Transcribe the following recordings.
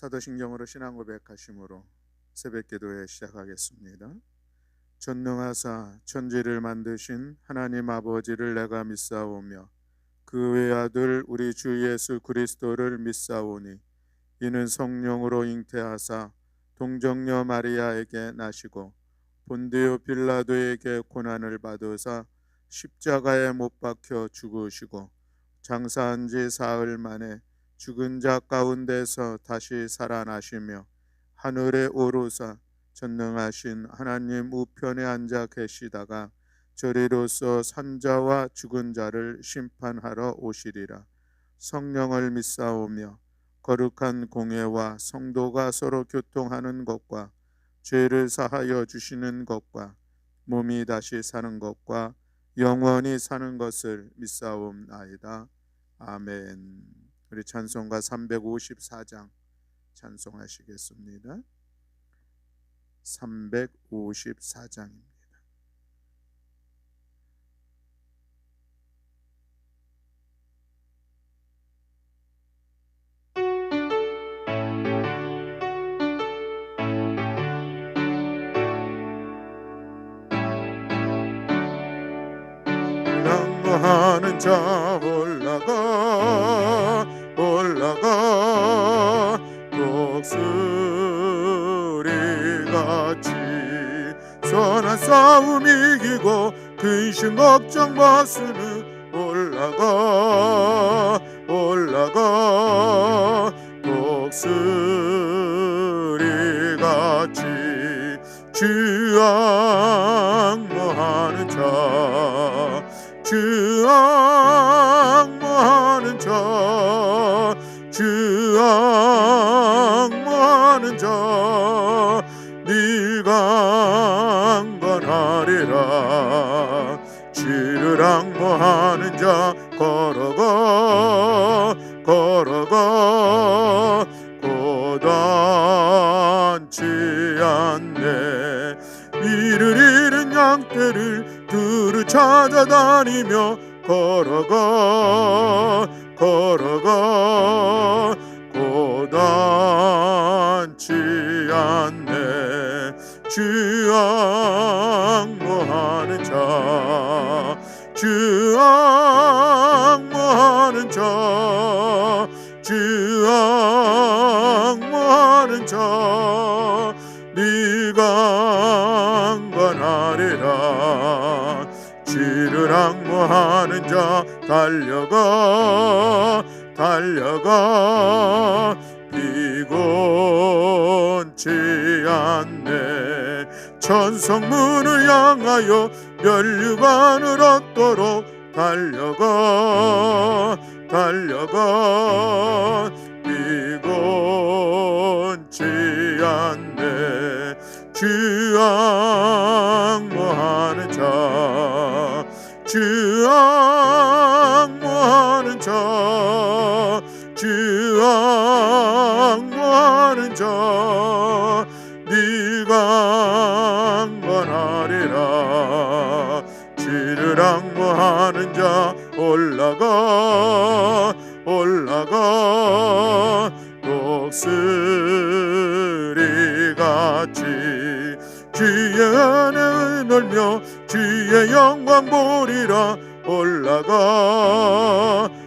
사도신경으로 신앙 고백하심으로 새벽기도회 시작하겠습니다. 전능하사 천지를 만드신 하나님 아버지를 내가 믿사오며 그 외아들 우리 주 예수 그리스도를 믿사오니 이는 성령으로 잉태하사 동정녀 마리아에게 나시고 본디오 빌라도에게 고난을 받으사 십자가에 못 박혀 죽으시고 장사한 지 사흘 만에 죽은 자 가운데서 다시 살아나시며 하늘에 오르사 전능하신 하나님 우편에 앉아 계시다가 저리로서 산자와 죽은 자를 심판하러 오시리라. 성령을 믿사오며 거룩한 공회와 성도가 서로 교통하는 것과 죄를 사하여 주시는 것과 몸이 다시 사는 것과 영원히 사는 것을 믿사옵나이다. 아멘. 우리 찬송가 354장 찬송하시겠습니다. 354장입니다. 낭만하는 자 올라가 독수리같이 선한 싸움 이기고 근심 걱정 벗으는 올라가 독수리같이 주 앙모하는 자 주 앙모하는 자 주 앙모하는 자 네가 안건하리라. 주를 앙모하는 자 걸어가 고단치 않네. 이를 잃은 양떼를 두루 찾아다니며 걸어가 고단치 않네. 주 앙모하는 자 주 앙모하는 자 주 앙모하는 자 네가 안건하리라. 주를 앙모하는 자 달려가 피곤치 않네. 천성문을 향하여 면류관을 얻도록 달려가 피곤치 않네. 주 앙모하는 자 주 앙모하는 자 주 앙모하는 자 네가 안건하리라. 주를 앙모하는 자 올라가 독수리같이 주의 은혜 놀며 주의 영광 보리라.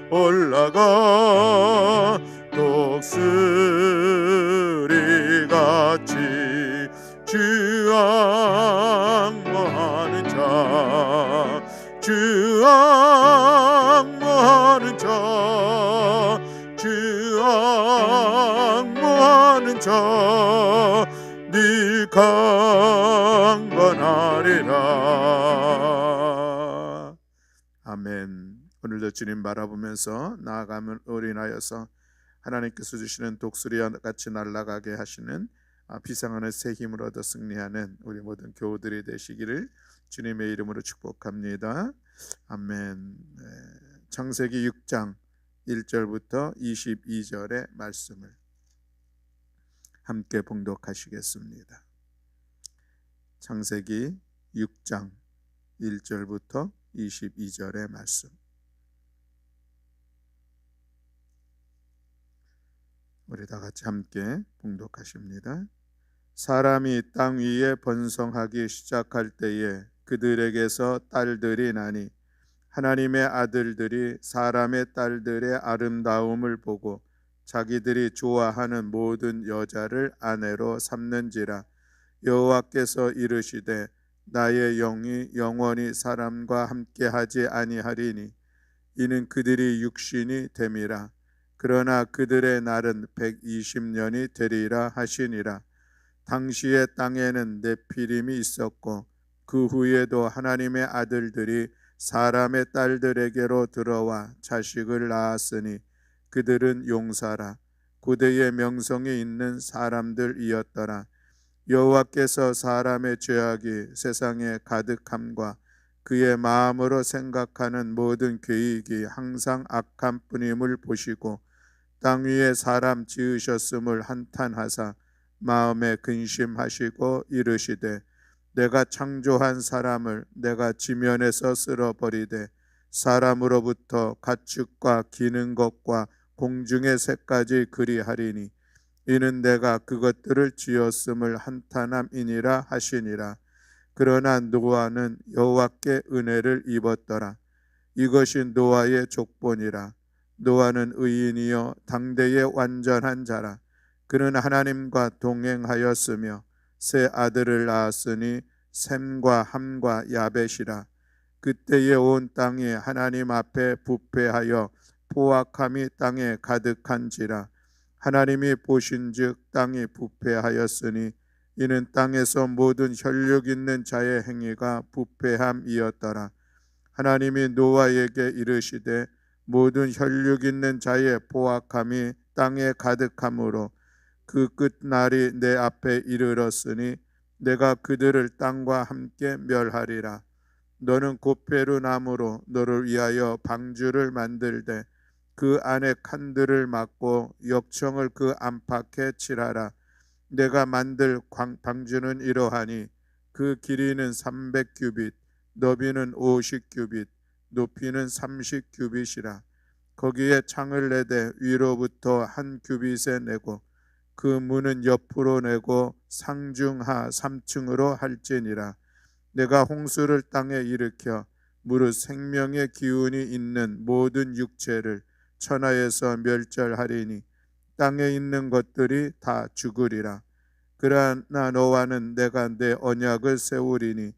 올라가 독수리같이 주 앙모하는 자 주 앙모하는 자 주 앙모하는 자 네가 안건하리라. 아멘. 오늘도 주님 바라보면서 나아감을 인하여서 하나님께서 주시는 독수리같이 날아가게 하시는 비상하는 새 힘을 얻어 승리하는 우리 모든 교우들이 되시기를 주님의 이름으로 축복합니다. 아멘. 창세기 6장 1절부터 22절의 말씀을 함께 봉독하시겠습니다. 창세기 6장 1절부터 22절의 말씀. 우리 다 같이 함께 봉독하십니다. 사람이 땅 위에 번성하기 시작할 때에 그들에게서 딸들이 나니 하나님의 아들들이 사람의 딸들의 아름다움을 보고 자기들이 좋아하는 모든 여자를 아내로 삼는지라. 여호와께서 이르시되 나의 영이 영원히 사람과 함께하지 아니하리니 이는 그들이 육신이 됨이라. 그러나 그들의 날은 120년이 되리라 하시니라. 당시의 땅에는 네피림이 있었고 그 후에도 하나님의 아들들이 사람의 딸들에게로 들어와 자식을 낳았으니 그들은 용사라 고대의 명성이 있는 사람들이었더라. 여호와께서 사람의 죄악이 세상에 가득함과 그의 마음으로 생각하는 모든 계획이 항상 악한 뿐임을 보시고 땅 위에 사람 지으셨음을 한탄하사 마음에 근심하시고 이르시되 내가 창조한 사람을 내가 지면에서 쓸어버리되 사람으로부터 가축과 기는 것과 공중의 새까지 그리하리니 이는 내가 그것들을 지었음을 한탄함이니라 하시니라. 그러나 노아는 여호와께 은혜를 입었더라. 이것이 노아의 족본이라. 노아는 의인이요 당대의 완전한 자라. 그는 하나님과 동행하였으며 세 아들을 낳았으니 셈과 함과 야벳이라. 그때에 온 땅이 하나님 앞에 부패하여 포악함이 땅에 가득한지라. 하나님이 보신즉 땅이 부패하였으니 이는 땅에서 모든 혈육 있는 자의 행위가 부패함이었더라. 하나님이 노아에게 이르시되 모든 혈육 있는 자의 포악함이 땅에 가득함으로 그 끝날이 내 앞에 이르렀으니 내가 그들을 땅과 함께 멸하리라. 너는 고페루 나무로 너를 위하여 방주를 만들되 그 안에 칸들을 막고 역청을 그 안팎에 칠하라. 내가 만들 방주는 이러하니 그 길이는 300규빗, 너비는 50규빗, 높이는 30규빗이라. 거기에 창을 내되 위로부터 한 규빗에 내고 그 문은 옆으로 내고 상중하 3층으로 할지니라. 내가 홍수를 땅에 일으켜 무릇 생명의 기운이 있는 모든 육체를 천하에서 멸절하리니 땅에 있는 것들이 다 죽으리라. 그러나 너와는 내가 내 언약을 세우리니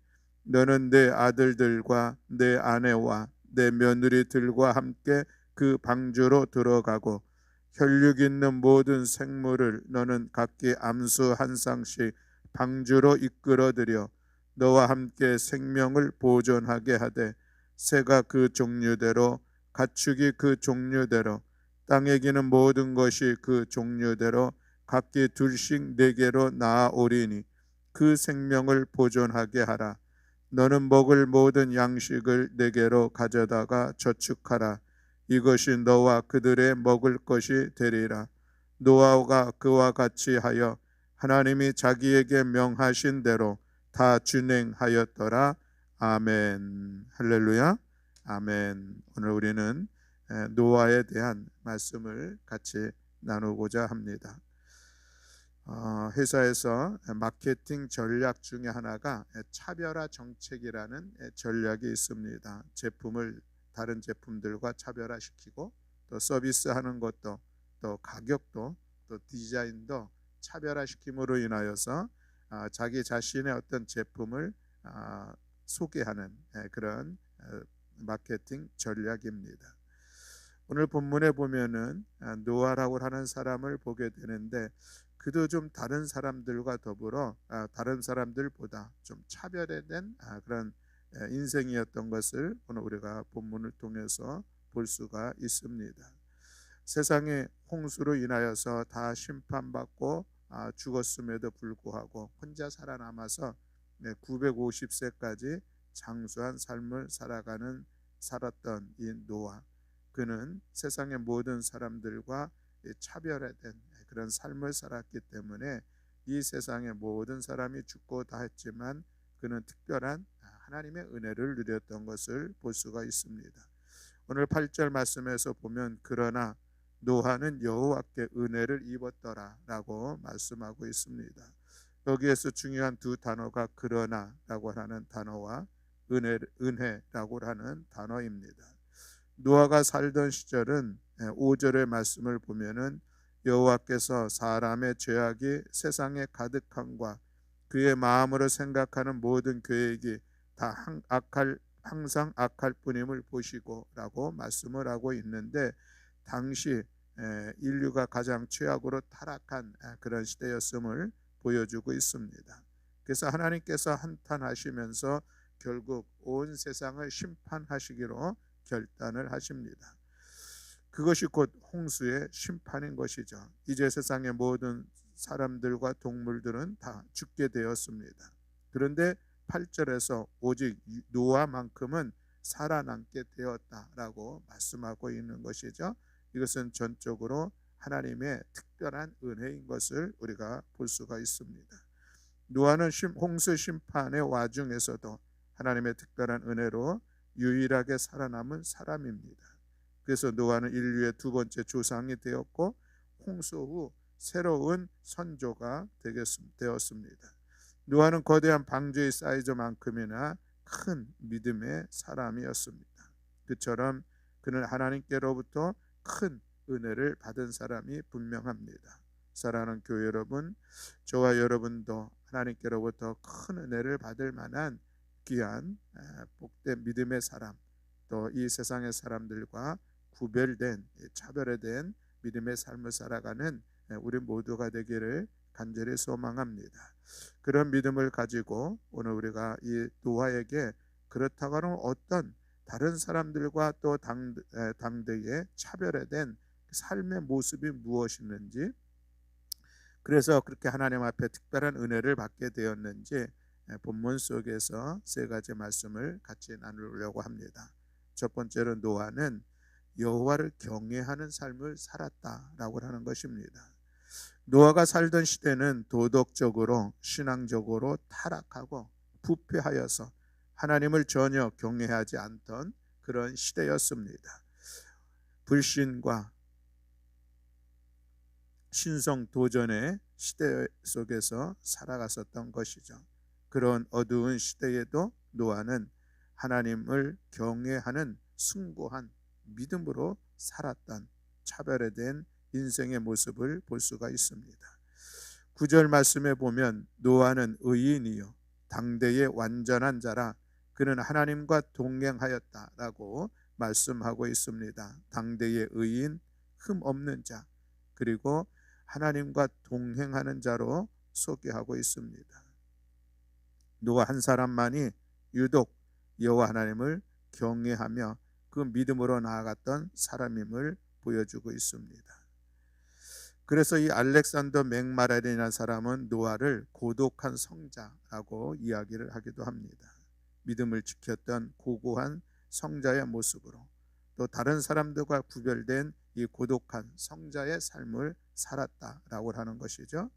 너는 내 아들들과 내 아내와 내 며느리들과 함께 그 방주로 들어가고 혈육 있는 모든 생물을 너는 각기 암수 한 쌍씩 방주로 이끌어들여 너와 함께 생명을 보존하게 하되 새가 그 종류대로 가축이 그 종류대로 땅에 기는 모든 것이 그 종류대로 각기 둘씩 네개로 나아오리니 그 생명을 보존하게 하라. 너는 먹을 모든 양식을 네개로 가져다가 저축하라. 이것이 너와 그들의 먹을 것이 되리라. 노아가 그와 같이 하여 하나님이 자기에게 명하신 대로 다 준행하였더라. 아멘. 할렐루야. 아멘. 오늘 우리는 노아에 대한 말씀을 같이 나누고자 합니다. 회사에서 마케팅 전략 중에 하나가 차별화 정책이라는 전략이 있습니다. 제품을 다른 제품들과 차별화시키고 또 서비스하는 것도 또 가격도 또 디자인도 차별화시킴으로 인하여서 자기 자신의 어떤 제품을 소개하는 그런 마케팅 전략입니다. 오늘 본문에 보면은 노아라고 하는 사람을 보게 되는데 그도 좀 다른 사람들과 더불어 다른 사람들보다 좀 차별화된 그런 인생이었던 것을 오늘 우리가 본문을 통해서 볼 수가 있습니다. 세상에 홍수로 인하여서 다 심판받고 죽었음에도 불구하고 혼자 살아남아서 950세까지 장수한 삶을 살았던 이 노아, 그는 세상의 모든 사람들과 차별화된 그런 삶을 살았기 때문에 이 세상의 모든 사람이 죽고 다 했지만 그는 특별한 하나님의 은혜를 누렸던 것을 볼 수가 있습니다. 오늘 8절 말씀에서 보면 그러나 노아는 여호와께 은혜를 입었더라라고 말씀하고 있습니다. 여기에서 중요한 두 단어가 그러나라고 하는 단어와 은혜라고 하는 단어입니다. 노아가 살던 시절은 5절의 말씀을 보면은 여호와께서 사람의 죄악이 세상에 가득함과 그의 마음으로 생각하는 모든 계획이 다 항상 악할 뿐임을 보시고라고 말씀을 하고 있는데, 당시 인류가 가장 최악으로 타락한 그런 시대였음을 보여주고 있습니다. 그래서 하나님께서 한탄하시면서 결국 온 세상을 심판하시기로 결단을 하십니다. 그것이 곧 홍수의 심판인 것이죠. 이제 세상의 모든 사람들과 동물들은 다 죽게 되었습니다. 그런데 8절에서 오직 노아만큼은 살아남게 되었다라고 말씀하고 있는 것이죠. 이것은 전적으로 하나님의 특별한 은혜인 것을 우리가 볼 수가 있습니다. 노아는 홍수 심판의 와중에서도 하나님의 특별한 은혜로 유일하게 살아남은 사람입니다. 그래서 노아는 인류의 두 번째 조상이 되었고 홍수 후 새로운 선조가 되었습니다. 노아는 거대한 방주의 사이즈만큼이나 큰 믿음의 사람이었습니다. 그처럼 그는 하나님께로부터 큰 은혜를 받은 사람이 분명합니다. 사랑하는 교회 여러분, 저와 여러분도 하나님께로부터 큰 은혜를 받을 만한 귀한 복된 믿음의 사람, 또 이 세상의 사람들과 구별된 차별화된 믿음의 삶을 살아가는 우리 모두가 되기를 간절히 소망합니다. 그런 믿음을 가지고 오늘 우리가 이 노아에게 그렇다고 하는 어떤 다른 사람들과 또 당대의 차별화된 삶의 모습이 무엇이었는지, 그래서 그렇게 하나님 앞에 특별한 은혜를 받게 되었는지 본문 속에서 세 가지 말씀을 같이 나누려고 합니다. 첫 번째로 노아는 여호와를 경외하는 삶을 살았다라고 하는 것입니다. 노아가 살던 시대는 도덕적으로 신앙적으로 타락하고 부패하여서 하나님을 전혀 경외하지 않던 그런 시대였습니다. 불신과 신성 도전의 시대 속에서 살아갔었던 것이죠. 그런 어두운 시대에도 노아는 하나님을 경외하는 숭고한 믿음으로 살았던 차별화된 인생의 모습을 볼 수가 있습니다. 9절 말씀에 보면 노아는 의인이요 당대의 완전한 자라 그는 하나님과 동행하였다라고 말씀하고 있습니다. 당대의 의인, 흠 없는 자, 그리고 하나님과 동행하는 자로 소개하고 있습니다. 노아 한 사람만이 유독 여호와 하나님을 경외하며 그 믿음으로 나아갔던 사람임을 보여주고 있습니다. 그래서 이 알렉산더 맥마란이라는 사람은 노아를 고독한 성자라고 이야기를 하기도 합니다. 믿음을 지켰던 고고한 성자의 모습으로 또 다른 사람들과 구별된 이 고독한 성자의 삶을 살았다라고 하는 것이죠.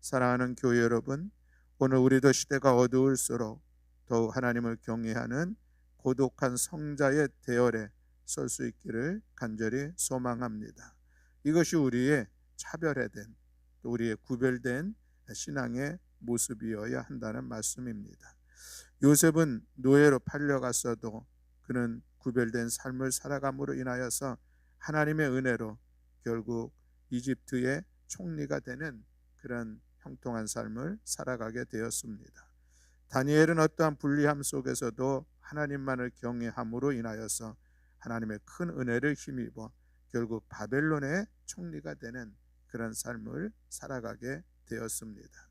사랑하는 교회 여러분, 오늘 우리도 시대가 어두울수록 더욱 하나님을 경외하는 고독한 성자의 대열에 설 수 있기를 간절히 소망합니다. 이것이 우리의 차별화된 또 우리의 구별된 신앙의 모습이어야 한다는 말씀입니다. 요셉은 노예로 팔려갔어도 그는 구별된 삶을 살아감으로 인하여서 하나님의 은혜로 결국 이집트의 총리가 되는 그런 형통한 삶을 살아가게 되었습니다. 다니엘은 어떠한 불리함 속에서도 하나님만을 경외함으로 인하여서 하나님의 큰 은혜를 힘입어 결국 바벨론의 총리가 되는 그런 삶을 살아가게 되었습니다.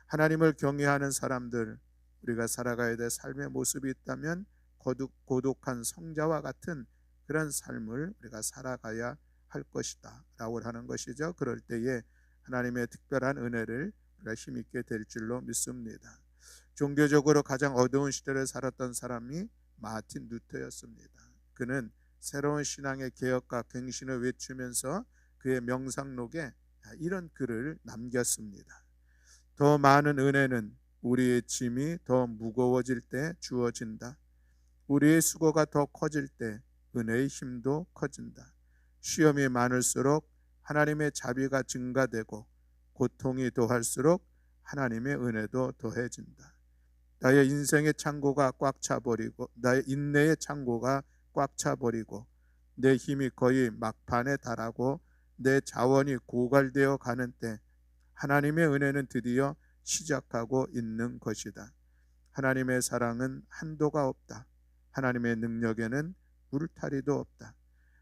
하나님을 경외하는 사람들, 우리가 살아가야 될 삶의 모습이 있다면 고독한 성자와 같은 그런 삶을 우리가 살아가야 할 것이다 라고 하는 것이죠. 그럴 때에 하나님의 특별한 은혜를 우리가 힘있게 될 줄로 믿습니다. 종교적으로 가장 어두운 시대를 살았던 사람이 마틴 루터였습니다. 그는 새로운 신앙의 개혁과 갱신을 외치면서 그의 명상록에 이런 글을 남겼습니다. 더 많은 은혜는 우리의 짐이 더 무거워질 때 주어진다. 우리의 수고가 더 커질 때 은혜의 힘도 커진다. 시험이 많을수록 하나님의 자비가 증가되고 고통이 더할수록 하나님의 은혜도 더해진다. 나의 인생의 창고가 꽉 차버리고 나의 인내의 창고가 꽉 차버리고 내 힘이 거의 막판에 달하고 내 자원이 고갈되어 가는 때 하나님의 은혜는 드디어 시작하고 있는 것이다. 하나님의 사랑은 한도가 없다. 하나님의 능력에는 울타리도 없다.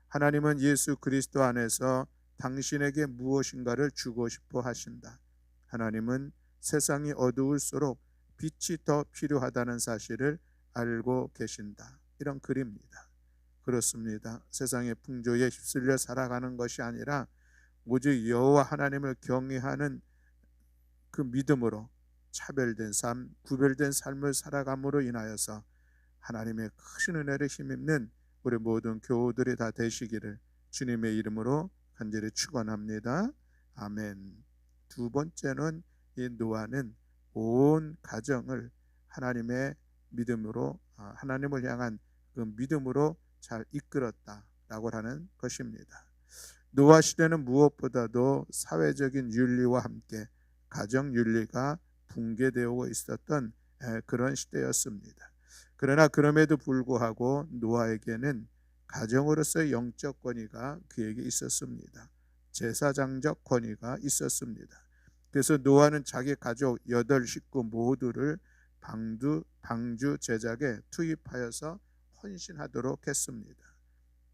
하나님은 예수 그리스도 안에서 당신에게 무엇인가를 주고 싶어 하신다. 하나님은 세상이 어두울수록 빛이 더 필요하다는 사실을 알고 계신다. 이런 글입니다. 그렇습니다. 세상의 풍조에 휩쓸려 살아가는 것이 아니라 오직 여호와 하나님을 경외하는 그 믿음으로 차별된 삶, 구별된 삶을 살아감으로 인하여서 하나님의 크신 은혜를 힘입는 우리 모든 교우들이 다 되시기를 주님의 이름으로 간절히 축원합니다. 아멘. 두 번째는 이 노아는 온 가정을 하나님의 믿음으로 하나님을 향한 그 믿음으로 잘 이끌었다라고 하는 것입니다. 노아 시대는 무엇보다도 사회적인 윤리와 함께 가정 윤리가 붕괴되어 있었던 그런 시대였습니다. 그러나 그럼에도 불구하고 노아에게는 가정으로서의 영적 권위가 그에게 있었습니다. 제사장적 권위가 있었습니다. 그래서 노아는 자기 가족 8 식구 모두를 방주 제작에 투입하여서 헌신하도록 했습니다.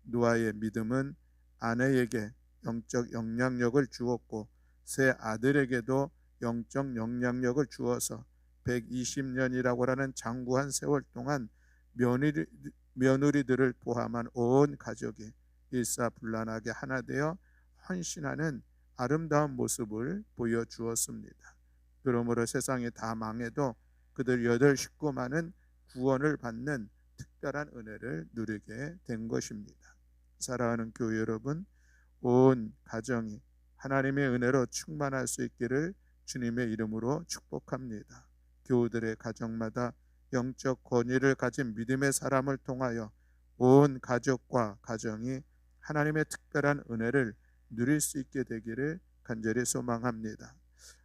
노아의 믿음은 아내에게 영적 영향력을 주었고 세 아들에게도 영적 영향력을 주어서 120년이라고 하는 장구한 세월 동안 며느리들을 포함한 온 가족이 일사불란하게 하나 되어 헌신하는 아름다운 모습을 보여주었습니다. 그러므로 세상이 다 망해도 그들 8 식구만은 구원을 받는 특별한 은혜를 누리게 된 것입니다. 사랑하는 교회 여러분, 온 가정이 하나님의 은혜로 충만할 수 있기를 주님의 이름으로 축복합니다. 교우들의 가정마다 영적 권위를 가진 믿음의 사람을 통하여 온 가족과 가정이 하나님의 특별한 은혜를 누릴 수 있게 되기를 간절히 소망합니다.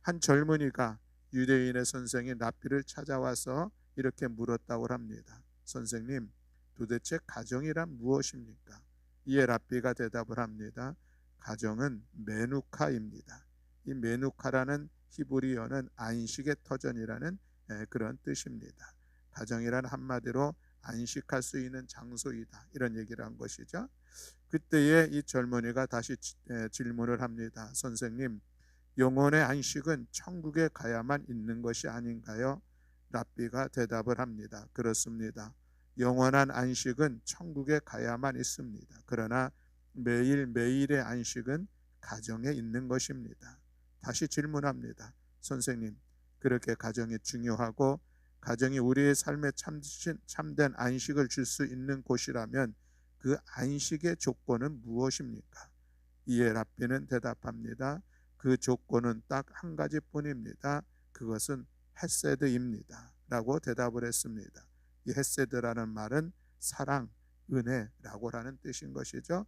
한 젊은이가 유대인의 선생인 랍비를 찾아와서 이렇게 물었다고 합니다. 선생님, 도대체 가정이란 무엇입니까? 이에 랍비가 대답을 합니다. 가정은 메누카입니다. 이 메누카라는 히브리어는 안식의 터전이라는 그런 뜻입니다. 가정이란 한마디로 안식할 수 있는 장소이다, 이런 얘기를 한 것이죠. 그때에 이 젊은이가 다시 질문을 합니다. 선생님, 영혼의 안식은 천국에 가야만 있는 것이 아닌가요? 랍비가 대답을 합니다. 그렇습니다. 영원한 안식은 천국에 가야만 있습니다. 그러나 매일매일의 안식은 가정에 있는 것입니다. 다시 질문합니다. 선생님, 그렇게 가정이 중요하고 가정이 우리의 삶에 참된 안식을 줄 수 있는 곳이라면 그 안식의 조건은 무엇입니까? 이에 랍비는 대답합니다. 그 조건은 딱 한 가지뿐입니다. 그것은 헤세드입니다. 라고 대답을 했습니다. 이 헤세드라는 말은 사랑, 은혜라고 하는 뜻인 것이죠.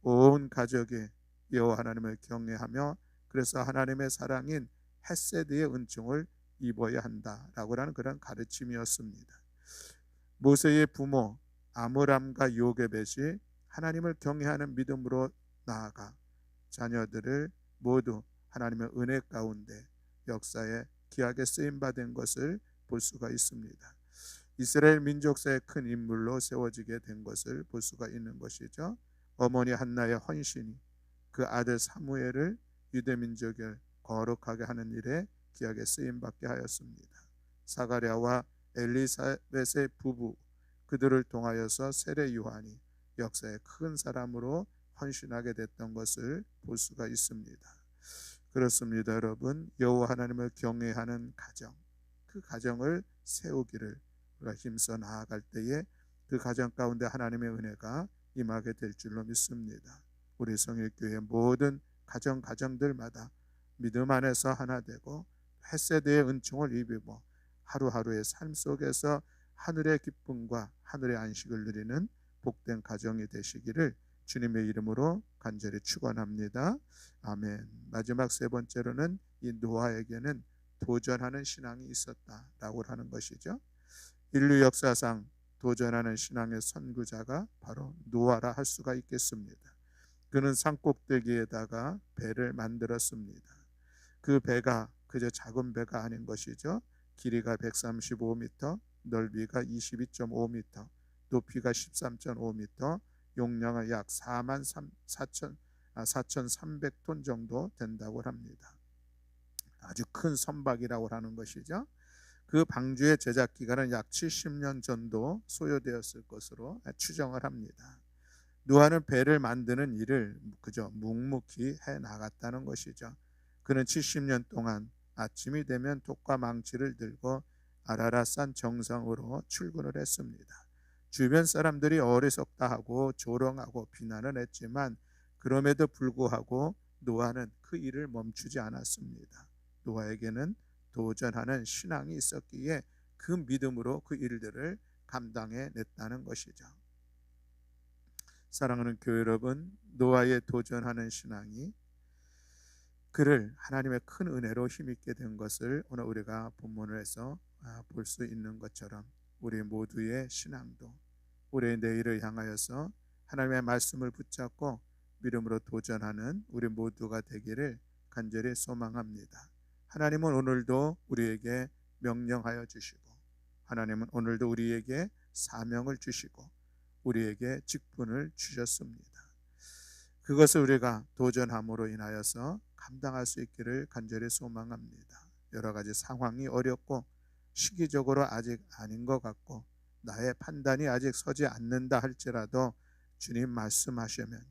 온 가족이 여호와 하나님을 경외하며 그래서 하나님의 사랑인 헤세드의 은총을 입어야 한다라고 하는 그런 가르침이었습니다. 모세의 부모 아므람과 요게벳이 하나님을 경외하는 믿음으로 나아가 자녀들을 모두 하나님의 은혜 가운데 역사에 귀하게 쓰임받은 것을 볼 수가 있습니다. 이스라엘 민족사의 큰 인물로 세워지게 된 것을 볼 수가 있는 것이죠. 어머니 한나의 헌신이 그 아들 사무엘을 유대민족을 거룩하게 하는 일에 귀하게 쓰임받게 하였습니다. 사가랴와 엘리사벳의 부부 그들을 통하여서 세례 요한이 역사의 큰 사람으로 헌신하게 됐던 것을 볼 수가 있습니다. 그렇습니다. 여러분, 여호와 하나님을 경외하는 가정, 그 가정을 세우기를 우리가 힘써 나아갈 때에 그 가정 가운데 하나님의 은혜가 임하게 될 줄로 믿습니다. 우리 성일교회 모든 가정들마다 믿음 안에서 하나 되고 헤세드의 은총을 입고 하루하루의 삶 속에서 하늘의 기쁨과 하늘의 안식을 누리는 복된 가정이 되시기를 주님의 이름으로 간절히 축원합니다. 아멘. 마지막 세 번째로는 이 노아에게는 도전하는 신앙이 있었다라고 하는 것이죠. 인류 역사상 도전하는 신앙의 선구자가 바로 노아라 할 수가 있겠습니다. 그는 산꼭대기에다가 배를 만들었습니다. 그 배가 그저 작은 배가 아닌 것이죠. 길이가 135m, 넓이가 22.5m, 높이가 13.5m, 용량은 약 4,300톤 정도 된다고 합니다. 아주 큰 선박이라고 하는 것이죠. 그 방주의 제작 기간은 약 70년 정도 소요되었을 것으로 추정을 합니다. 노아는 배를 만드는 일을 그저 묵묵히 해 나갔다는 것이죠. 그는 70년 동안 아침이 되면 돛과 망치를 들고 아라랏산 정상으로 출근을 했습니다. 주변 사람들이 어리석다 하고 조롱하고 비난을 했지만 그럼에도 불구하고 노아는 그 일을 멈추지 않았습니다. 노아에게는 도전하는 신앙이 있었기에 그 믿음으로 그 일들을 감당해 냈다는 것이죠. 사랑하는 교회 여러분, 노아의 도전하는 신앙이 그를 하나님의 큰 은혜로 힘있게 된 것을 오늘 우리가 본문을 해서 볼 수 있는 것처럼 우리 모두의 신앙도 우리의 내일을 향하여서 하나님의 말씀을 붙잡고 믿음으로 도전하는 우리 모두가 되기를 간절히 소망합니다. 하나님은 오늘도 우리에게 명령하여 주시고 하나님은 오늘도 우리에게 사명을 주시고 우리에게 직분을 주셨습니다. 그것을 우리가 도전함으로 인하여서 감당할 수 있기를 간절히 소망합니다. 여러 가지 상황이 어렵고 시기적으로 아직 아닌 것 같고 나의 판단이 아직 서지 않는다 할지라도 주님 말씀하시면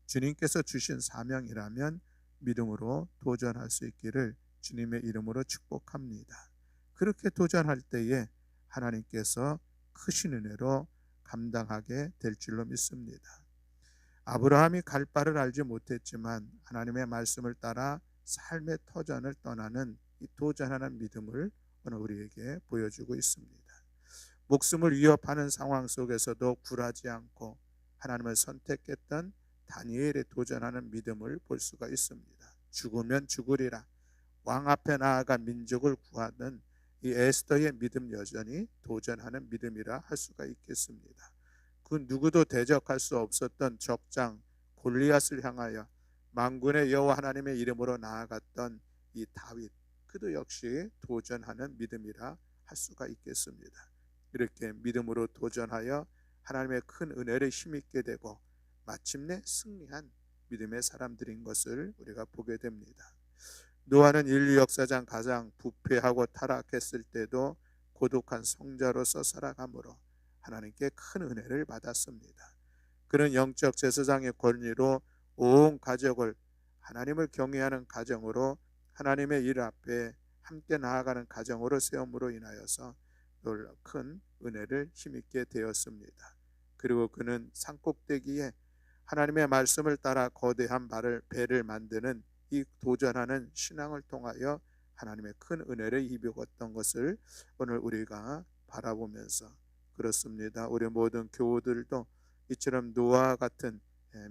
주님께서 주신 사명이라면 믿음으로 도전할 수 있기를 주님의 이름으로 축복합니다. 그렇게 도전할 때에 하나님께서 크신 은혜로 감당하게 될 줄로 믿습니다. 아브라함이 갈 바를 알지 못했지만 하나님의 말씀을 따라 삶의 터전을 떠나는 이 도전하는 믿음을 오늘 우리에게 보여주고 있습니다. 목숨을 위협하는 상황 속에서도 굴하지 않고 하나님을 선택했던 다니엘의 도전하는 믿음을 볼 수가 있습니다. 죽으면 죽으리라 왕 앞에 나아가 민족을 구하는 이 에스더의 믿음 여전히 도전하는 믿음이라 할 수가 있겠습니다. 그 누구도 대적할 수 없었던 적장 골리앗을 향하여 만군의 여호와 하나님의 이름으로 나아갔던 이 다윗, 그도 역시 도전하는 믿음이라 할 수가 있겠습니다. 이렇게 믿음으로 도전하여 하나님의 큰 은혜를 힘있게 되고 마침내 승리한 믿음의 사람들인 것을 우리가 보게 됩니다. 노아는 인류 역사상 가장 부패하고 타락했을 때도 고독한 성자로서 살아가므로 하나님께 큰 은혜를 받았습니다. 그는 영적 제사장의 권위로 온 가족을 하나님을 경외하는 가정으로 하나님의 일 앞에 함께 나아가는 가정으로 세움으로 인하여서 놀라운 큰 은혜를 힘있게 되었습니다. 그리고 그는 산꼭대기에 하나님의 말씀을 따라 거대한 배를 만드는 이 도전하는 신앙을 통하여 하나님의 큰 은혜를 입었던 것을 오늘 우리가 바라보면서 그렇습니다. 우리 모든 교우들도 이처럼 노아와 같은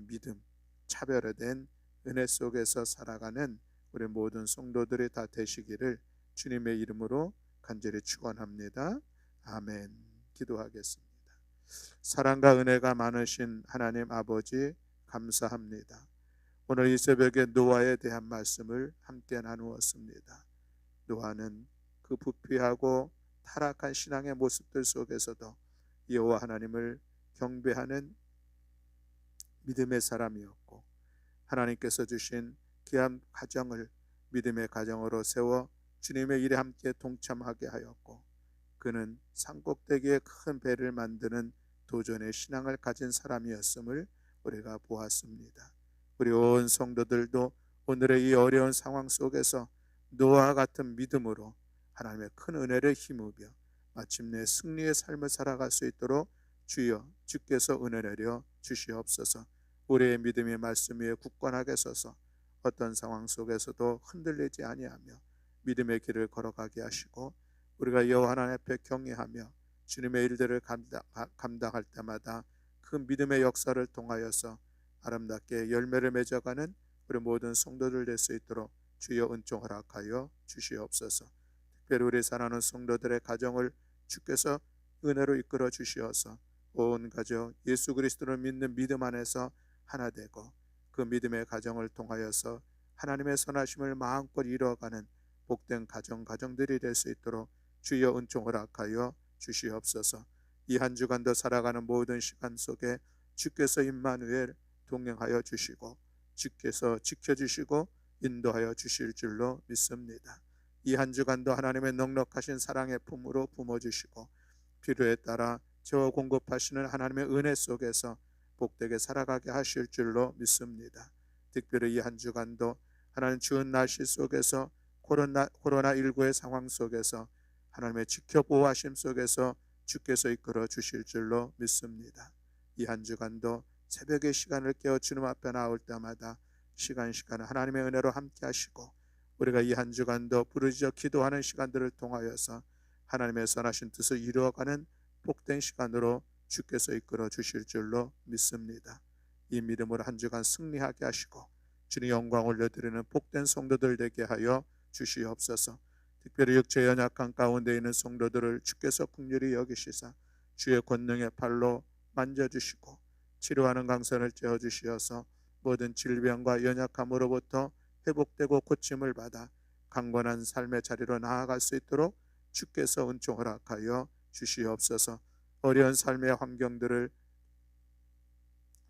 믿음, 차별화된 은혜 속에서 살아가는 우리 모든 성도들이 다 되시기를 주님의 이름으로 간절히 축원합니다. 아멘. 기도하겠습니다. 사랑과 은혜가 많으신 하나님 아버지 감사합니다. 오늘 이 새벽에 노아에 대한 말씀을 함께 나누었습니다. 노아는 그 부패하고 타락한 신앙의 모습들 속에서도 여호와 하나님을 경배하는 믿음의 사람이었고 하나님께서 주신 귀한 가정을 믿음의 가정으로 세워 주님의 일에 함께 동참하게 하였고 그는 산꼭대기에 큰 배를 만드는 도전의 신앙을 가진 사람이었음을 우리가 보았습니다. 우리 온 성도들도 오늘의 이 어려운 상황 속에서 노아와 같은 믿음으로 하나님의 큰 은혜를 힘입어 마침내 승리의 삶을 살아갈 수 있도록 주여 주께서 은혜 내려 주시옵소서. 우리의 믿음의 말씀 위에 굳건하게 서서 어떤 상황 속에서도 흔들리지 아니하며 믿음의 길을 걸어가게 하시고 우리가 여호와 하나님 앞에 경외하며 주님의 일들을 감당할 때마다 그 믿음의 역사를 통하여서 아름답게 열매를 맺어가는 우리 모든 성도들 될 수 있도록 주여 은총 허락하여 주시옵소서. 특별히 우리 사랑하는 성도들의 가정을 주께서 은혜로 이끌어 주시어서 온 가족 예수 그리스도를 믿는 믿음 안에서 하나 되고 그 믿음의 가정을 통하여서 하나님의 선하심을 마음껏 이루어가는 복된 가정들이 될 수 있도록 주여 은총 허락하여 주시옵소서. 이 한 주간도 살아가는 모든 시간 속에 주께서 임마누엘 동행하여 주시고 주께서 지켜주시고 인도하여 주실 줄로 믿습니다. 이 한 주간도 하나님의 넉넉하신 사랑의 품으로 품어주시고 필요에 따라 저 공급하시는 하나님의 은혜 속에서 복되게 살아가게 하실 줄로 믿습니다. 특별히 이 한 주간도 하나님 추운 날씨 속에서 코로나19의 상황 속에서 하나님의 지켜보호하심 속에서 주께서 이끌어 주실 줄로 믿습니다. 이 한 주간도 새벽의 시간을 깨어 주님 앞에 나올 때마다 시간 하나님의 은혜로 함께 하시고 우리가 이 한 주간도 부르짖어 기도하는 시간들을 통하여서 하나님의 선하신 뜻을 이루어가는 복된 시간으로 주께서 이끌어 주실 줄로 믿습니다. 이 믿음으로 한 주간 승리하게 하시고 주님 영광 올려드리는 복된 성도들 되게 하여 주시옵소서. 특별히 육체 연약한 가운데 있는 성도들을 주께서 긍휼히 여기시사 주의 권능의 팔로 만져주시고 치료하는 강선을 째어주시어서 모든 질병과 연약함으로부터 회복되고 고침을 받아 강건한 삶의 자리로 나아갈 수 있도록 주께서 은총 허락하여 주시옵소서. 어려운 삶의 환경들을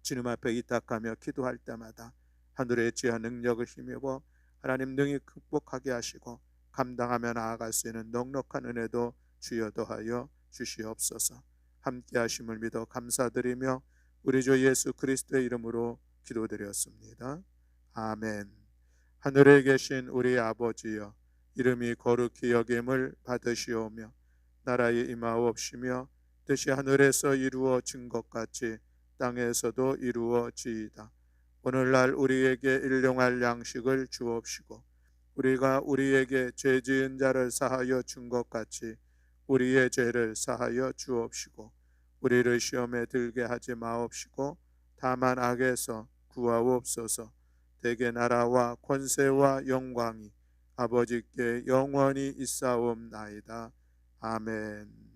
주님 앞에 이탁하며 기도할 때마다 하늘의 지혜와 능력을 힘입어 하나님 능히 극복하게 하시고 감당하며 나아갈 수 있는 넉넉한 은혜도 주여 더하여 주시옵소서. 함께 하심을 믿어 감사드리며 우리 주 예수 그리스도의 이름으로 기도드렸습니다. 아멘. 하늘에 계신 우리 아버지여, 이름이 거룩히 여김을 받으시오며 나라의 임하옵시며 뜻이 하늘에서 이루어진 것 같이 땅에서도 이루어지이다. 오늘날 우리에게 일용할 양식을 주옵시고 우리가 우리에게 죄 지은 자를 사하여 준 것 같이 우리의 죄를 사하여 주옵시고 우리를 시험에 들게 하지 마옵시고 다만 악에서 구하옵소서. 대개 나라와 권세와 영광이 아버지께 영원히 있사옵나이다. 아멘.